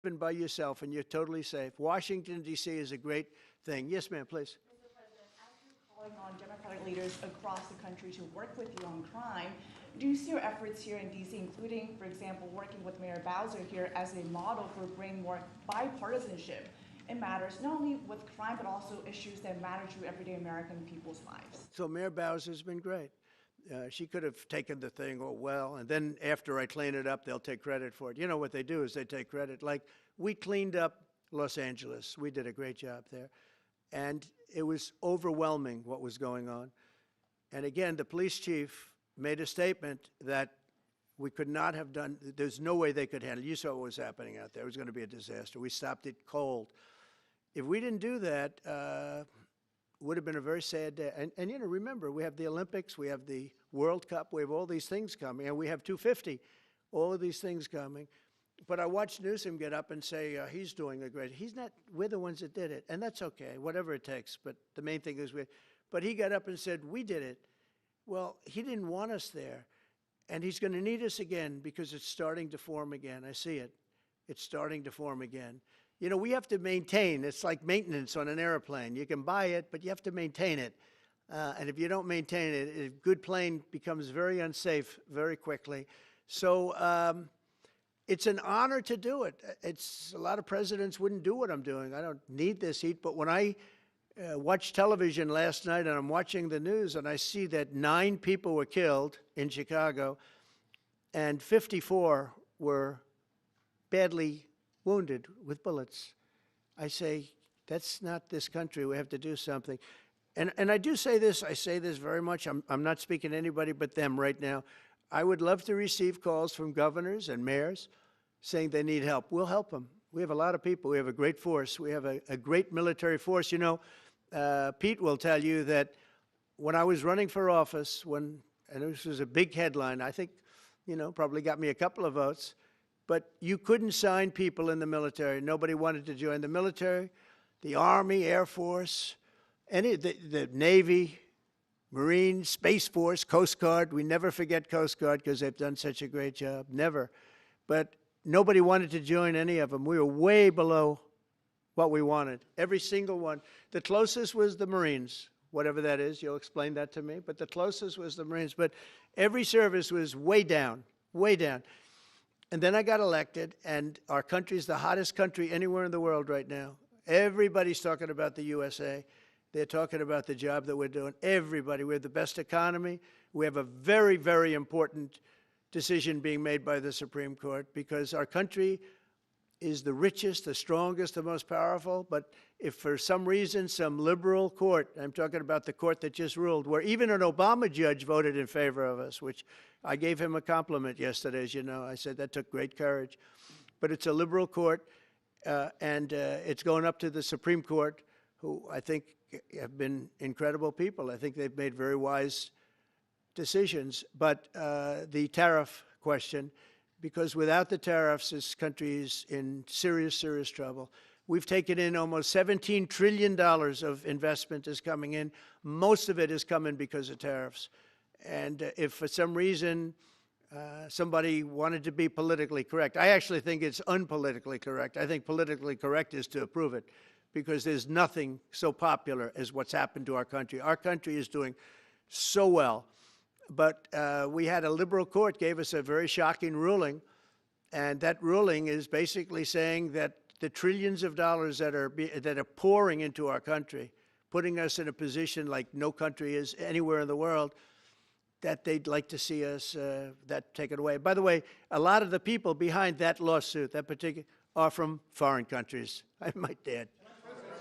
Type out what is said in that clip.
Been by yourself and you're totally safe. Washington, D.C. is a great thing. Yes, ma'am, please. Mr. President, as you're calling on Democratic leaders across the country to work with you on crime, do you see your efforts here in D.C., including, for example, working with Mayor Bowser here as a model for bringing more bipartisanship in matters not only with crime, but also issues that matter to everyday American people's lives? So Mayor Bowser's been great. She could have taken the thing, oh, well, and then after I clean it up, they'll take credit for it. You know what they do is they take credit. Like, we cleaned up Los Angeles. We did a great job there. And it was overwhelming what was going on. And again, the police chief made a statement that we could not have done, there's no way they could handle it. You saw what was happening out there. It was going to be a disaster. We stopped it cold. If we didn't do that, would have been a very sad day. And you know, remember, we have the Olympics, we have the World Cup, we have all these things coming, and we have 250, all of these things coming. But I watched Newsroom get up and say, he's doing a great, he's not, we're the ones that did it, and that's okay, whatever it takes, but the main thing is but he got up and said, we did it. Well, he didn't want us there, and he's going to need us again because it's starting to form again. I see it. It's starting to form again. You know, we have to maintain. It's like maintenance on an airplane. You can buy it, but you have to maintain it. And if you don't maintain it, a good plane becomes very unsafe very quickly. So it's an honor to do it. A lot of presidents wouldn't do what I'm doing. I don't need this heat. But when I watched television last night and I'm watching the news and I see that 9 people were killed in Chicago and 54 were badly wounded with bullets, I say, that's not this country. We have to do something. And I do say this, I say this very much. I'm not speaking to anybody but them right now. I would love to receive calls from governors and mayors saying they need help. We'll help them. We have a lot of people. We have a great force. We have a great military force. You know, Pete will tell you that when I was running for office, and this was a big headline, I think, you know, probably got me a couple of votes, but you couldn't sign people in the military. Nobody wanted to join the military, the Army, Air Force, the Navy, Marines, Space Force, Coast Guard. We never forget Coast Guard because they've done such a great job. Never. But nobody wanted to join any of them. We were way below what we wanted. Every single one. The closest was the Marines, whatever that is. You'll explain that to me. But the closest was the Marines. But every service was way down, way down. And then I got elected, and our country's the hottest country anywhere in the world right now. Everybody's talking about the USA. They're talking about the job that we're doing. Everybody. We have the best economy. We have a very, very important decision being made by the Supreme Court because our country is the richest, the strongest, the most powerful. But if for some reason some liberal court, I'm talking about the court that just ruled, where even an Obama judge voted in favor of us, which I gave him a compliment yesterday, as you know. I said that took great courage. But it's a liberal court, and it's going up to the Supreme Court, who I think have been incredible people. I think they've made very wise decisions. But the tariff question, because without the tariffs, this country is in serious, serious trouble. We've taken in almost $17 trillion of investment is coming in. Most of it is coming because of tariffs. And if for some reason somebody wanted to be politically correct, I actually think it's unpolitically correct. I think politically correct is to approve it because there's nothing so popular as what's happened to our country. Our country is doing so well. But we had a liberal court gave us a very shocking ruling, and that ruling is basically saying that the trillions of dollars that are pouring into our country, putting us in a position like no country is anywhere in the world, that they'd like to see us that taken away. By the way, a lot of the people behind that lawsuit, that particular, are from foreign countries, I might add.